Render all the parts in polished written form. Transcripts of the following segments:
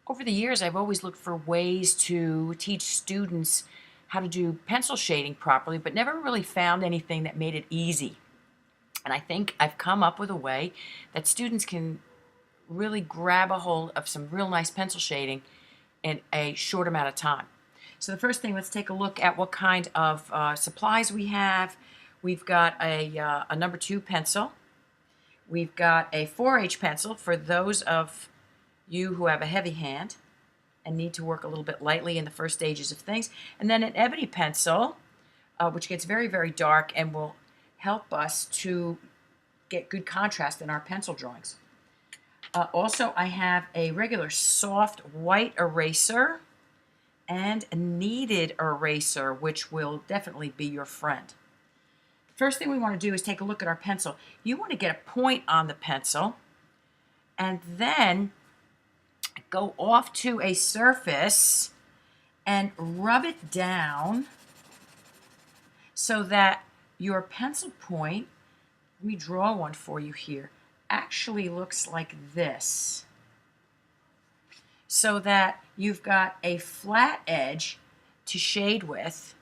Over the years, I've always looked for ways to teach students how to do pencil shading properly, but never really found anything that made it easy. And I think I've come up with a way that students can really grab a hold of some real nice pencil shading in a short amount of time. So the first thing, let's take a look at what kind of supplies we have. We've got a number 2 pencil. We've got a 4H pencil for those of you who have a heavy hand and need to work a little bit lightly in the first stages of things. And then an ebony pencil, which gets very, very dark and will help us to get good contrast in our pencil drawings. Also, I have a regular soft white eraser and a kneaded eraser, which will definitely be your friend. First thing we want to do is take a look at our pencil. You want to get a point on the pencil and then go off to a surface and rub it down so that your pencil point, let me draw one for you here, actually looks like this. So that you've got a flat edge to shade with,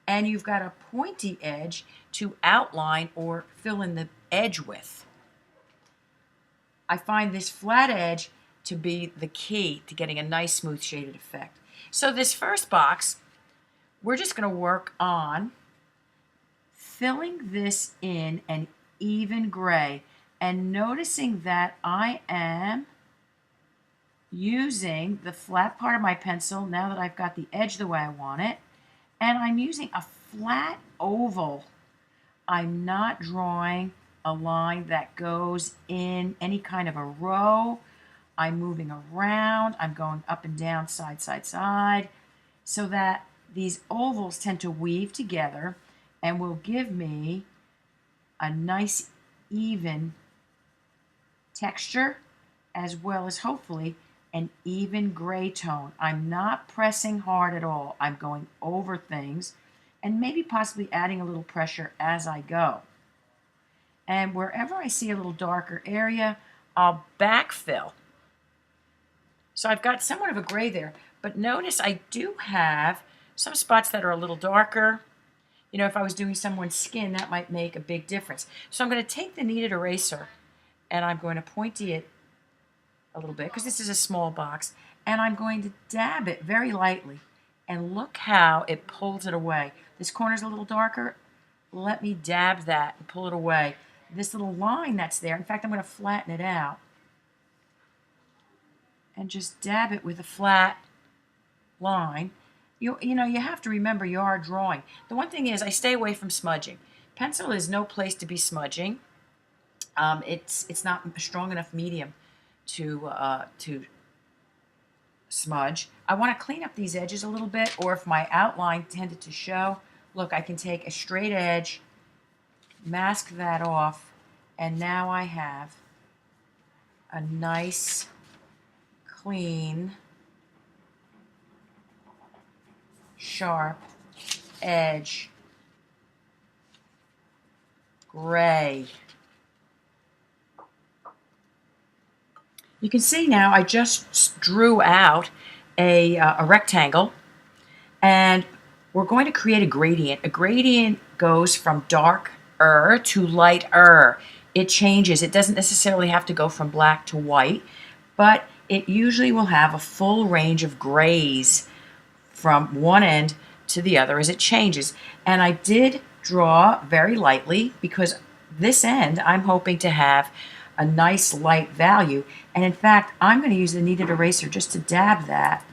and you've got a pointy edge to outline or fill in the edge with. I find this flat edge to be the key to getting a nice smooth shaded effect. So this first box, we're just going to work on filling this in an even gray and noticing that I am using the flat part of my pencil now that I've got the edge the way I want it, and I'm using a flat oval. I'm not drawing a line that goes in any kind of a row. I'm moving around, I'm going up and down, side, side, side, so that these ovals tend to weave together and will give me a nice even texture as well as hopefully an even gray tone. I'm not pressing hard at all. I'm going over things and maybe possibly adding a little pressure as I go. And wherever I see a little darker area, I'll backfill. So I've got somewhat of a gray there, but notice I do have some spots that are a little darker. You know, if I was doing someone's skin, that might make a big difference. So I'm going to take the kneaded eraser and I'm going to pointy it a little bit because this is a small box, and I'm going to dab it very lightly, and look how it pulls it away. This corner's a little darker. Let me dab that and pull it away. This little line that's there, in fact, I'm going to flatten it out and just dab it with a flat line. You know, you have to remember you are drawing. The one thing is I stay away from smudging. Pencil is no place to be smudging. It's not a strong enough medium to smudge. I want to clean up these edges a little bit, or if my outline tended to show, look, I can take a straight edge, mask that off, and now I have a nice, clean, sharp edge, gray. You can see now I just drew out a rectangle, and we're going to create a gradient. A gradient goes from darker to lighter. It changes. It doesn't necessarily have to go from black to white, but it usually will have a full range of grays from one end to the other as it changes. And I did draw very lightly because this end I'm hoping to have a nice light value, and in fact I'm going to use the kneaded eraser just to dab that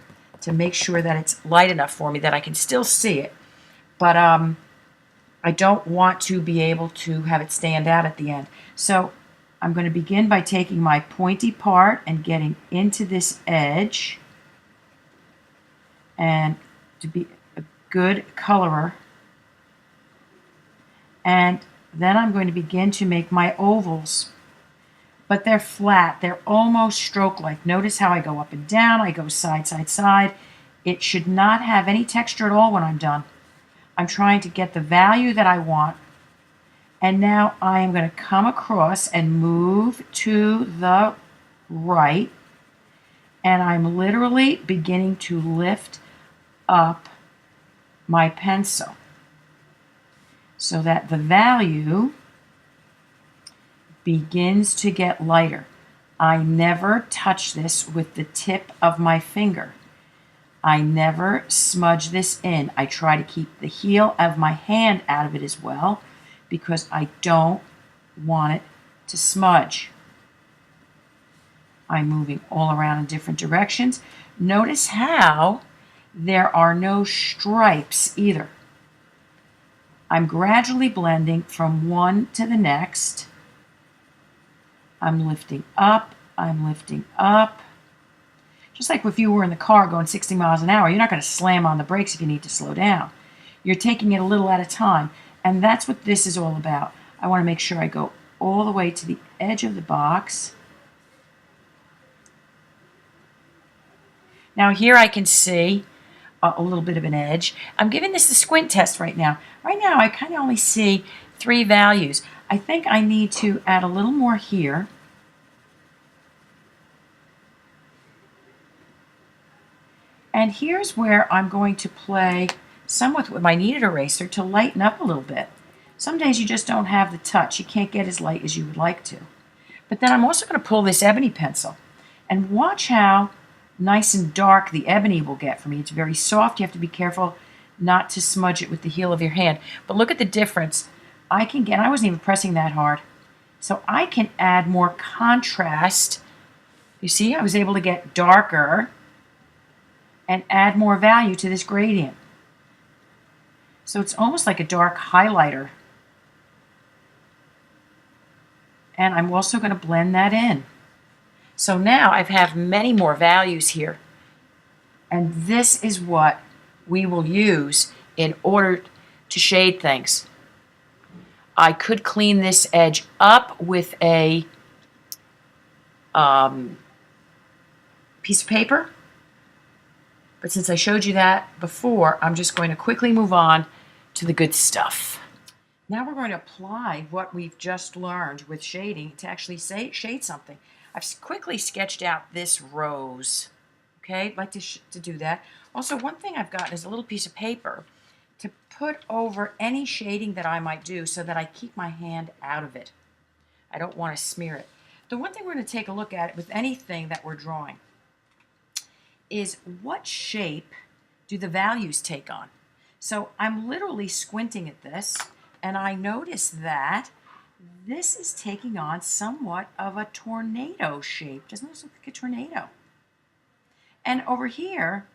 to make sure that it's light enough for me that I can still see it, but I don't want to be able to have it stand out at the end. So I'm going to begin by taking my pointy part and getting into this edge, and to be a good colorer, and then I'm going to begin to make my ovals. But they're flat. They're almost stroke-like. Notice how I go up and down. I go side, side, side. It should not have any texture at all when I'm done. I'm trying to get the value that I want. And now I am going to come across and move to the right And I'm literally beginning to lift up my pencil so that the value begins to get lighter. I never touch this with the tip of my finger. I never smudge this in. I try to keep the heel of my hand out of it as well because I don't want it to smudge. I'm moving all around in different directions. Notice how there are no stripes either. I'm gradually blending from one to the next. I'm lifting up, I'm lifting up. Just like if you were in the car going 60 miles an hour, you're not going to slam on the brakes if you need to slow down. You're taking it a little at a time, and that's what this is all about. I want to make sure I go all the way to the edge of the box. Now here I can see a little bit of an edge. I'm giving this the squint test right now. Right now I kind of only see 3 values. I think I need to add a little more here. And here's where I'm going to play somewhat with my kneaded eraser to lighten up a little bit. Some days you just don't have the touch. You can't get as light as you would like to. But then I'm also going to pull this ebony pencil and watch how nice and dark the ebony will get for me. It's very soft. You have to be careful not to smudge it with the heel of your hand. But look at the difference. I wasn't even pressing that hard. So I can add more contrast. You see, I was able to get darker and add more value to this gradient. So it's almost like a dark highlighter. And I'm also going to blend that in. So now I have many more values here. And this is what we will use in order to shade things. I could clean this edge up with a piece of paper. But since I showed you that before, I'm just going to quickly move on to the good stuff. Now we're going to apply what we've just learned with shading to actually shade something. I've quickly sketched out this rose. Okay, I'd like to do that. Also, one thing I've gotten is a little piece of paper to put over any shading that I might do so that I keep my hand out of it. I don't want to smear it. The one thing we're going to take a look at with anything that we're drawing is what shape do the values take on? So I'm literally squinting at this, and I notice that this is taking on somewhat of a tornado shape. Doesn't this look like a tornado? And over here,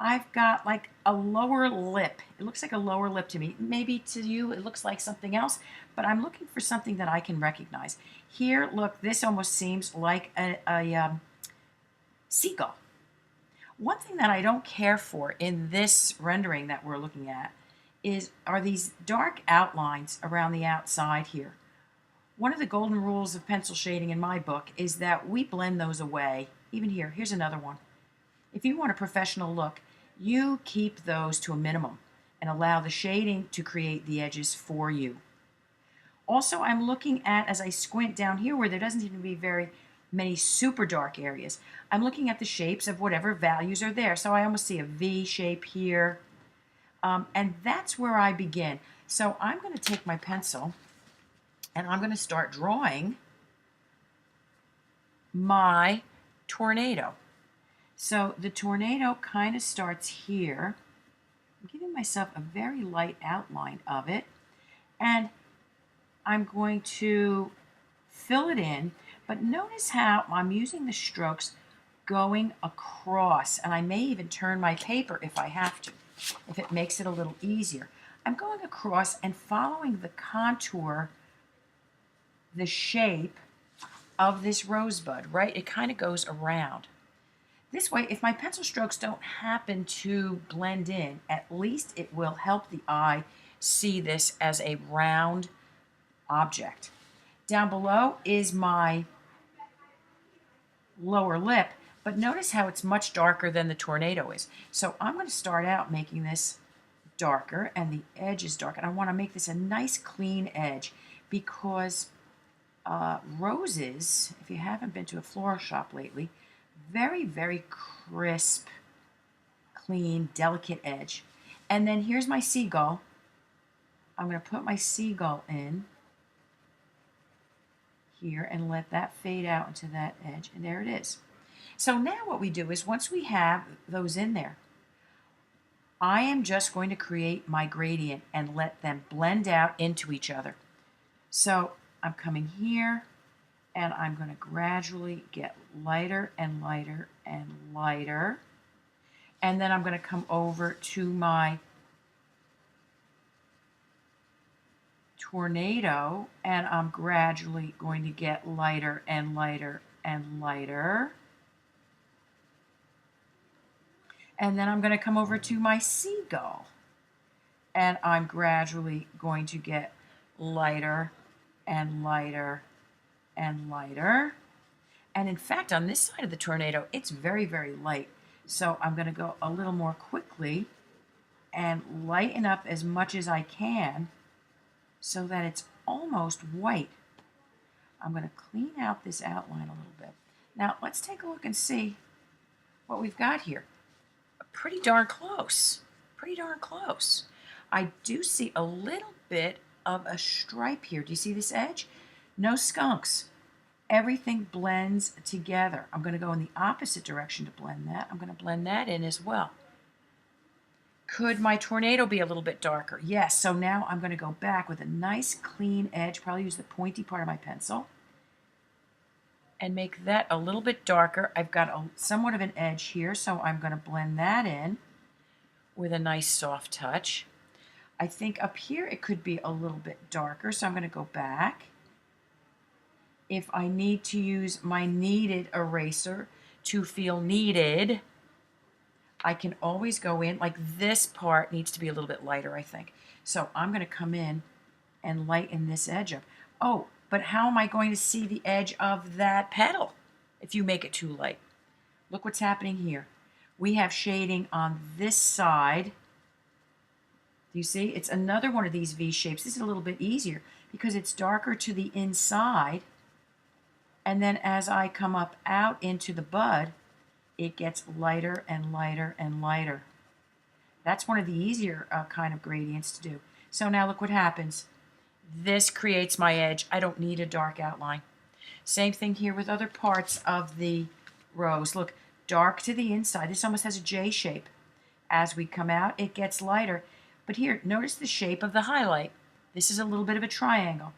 I've got like a lower lip. It looks like a lower lip to me. Maybe to you it looks like something else, but I'm looking for something that I can recognize. Here, look, this almost seems like a seagull. One thing that I don't care for in this rendering that we're looking at are these dark outlines around the outside here. One of the golden rules of pencil shading in my book is that we blend those away. Even here, here's another one. If you want a professional look, you keep those to a minimum and allow the shading to create the edges for you. Also, I'm looking at, as I squint down here where there doesn't seem to be very many super dark areas, I'm looking at the shapes of whatever values are there. So I almost see a V shape here. And that's where I begin. So I'm going to take my pencil and I'm going to start drawing my tornado. So the tornado kind of starts here. I'm giving myself a very light outline of it. And I'm going to fill it in. But notice how I'm using the strokes going across. And I may even turn my paper if I have to, if it makes it a little easier. I'm going across and following the contour, the shape of this rosebud, right? It kind of goes around. This way, if my pencil strokes don't happen to blend in, at least it will help the eye see this as a round object. Down below is my lower lip, but notice how it's much darker than the tornado is. So I'm going to start out making this darker, and the edge is dark, and I want to make this a nice clean edge because roses, if you haven't been to a floral shop lately, Very, very crisp, clean, delicate edge. And then here's my seagull. I'm going to put my seagull in here and let that fade out into that edge. And there it is. So now what we do is once we have those in there, I am just going to create my gradient and let them blend out into each other. So I'm coming here and I'm going to gradually get lighter and lighter and lighter. And then I'm going to come over to my tornado and I'm gradually going to get lighter and lighter and lighter. And then I'm going to come over to my seagull and I'm gradually going to get lighter and lighter and lighter. And in fact, on this side of the tornado, it's very, very light. So I'm going to go a little more quickly and lighten up as much as I can so that it's almost white. I'm going to clean out this outline a little bit. Now, let's take a look and see what we've got here. Pretty darn close. Pretty darn close. I do see a little bit of a stripe here. Do you see this edge? No skunks. Everything blends together. I'm going to go in the opposite direction to blend that. I'm going to blend that in as well. Could my tornado be a little bit darker? Yes. So now I'm going to go back with a nice clean edge, probably use the pointy part of my pencil, and make that a little bit darker. I've got somewhat of an edge here, so I'm going to blend that in with a nice soft touch. I think up here it could be a little bit darker, so I'm going to go back. If I need to use my kneaded eraser to feel kneaded, I can always go in, like this part needs to be a little bit lighter, I think. So I'm going to come in and lighten this edge up. Oh, but how am I going to see the edge of that petal if you make it too light? Look what's happening here. We have shading on this side. Do you see? It's another one of these V shapes. This is a little bit easier because it's darker to the inside. And then as I come up out into the bud, it gets lighter and lighter and lighter. That's one of the easier kind of gradients to do. So now look what happens. This creates my edge. I don't need a dark outline. Same thing here with other parts of the rose. Look, dark to the inside. This almost has a J shape. As we come out, it gets lighter. But here, notice the shape of the highlight. This is a little bit of a triangle.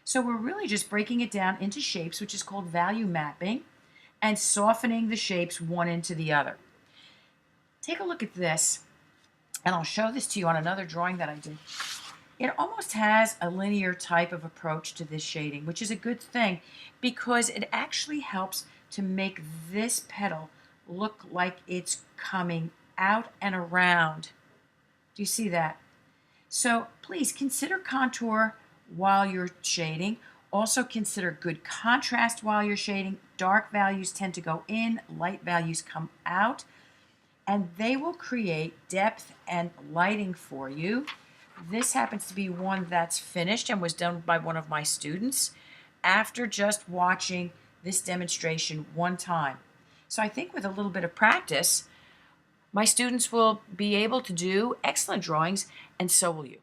So we're really just breaking it down into shapes, which is called value mapping, and softening the shapes one into the other. Take a look at this, and I'll show this to you on another drawing that I did. It almost has a linear type of approach to this shading, which is a good thing because it actually helps to make this petal look like it's coming out and around. Do you see that? So please consider contour while you're shading. Also consider good contrast while you're shading. Dark values tend to go in, light values come out, and they will create depth and lighting for you. This happens to be one that's finished and was done by one of my students after just watching this demonstration one time. So I think with a little bit of practice, my students will be able to do excellent drawings, and so will you.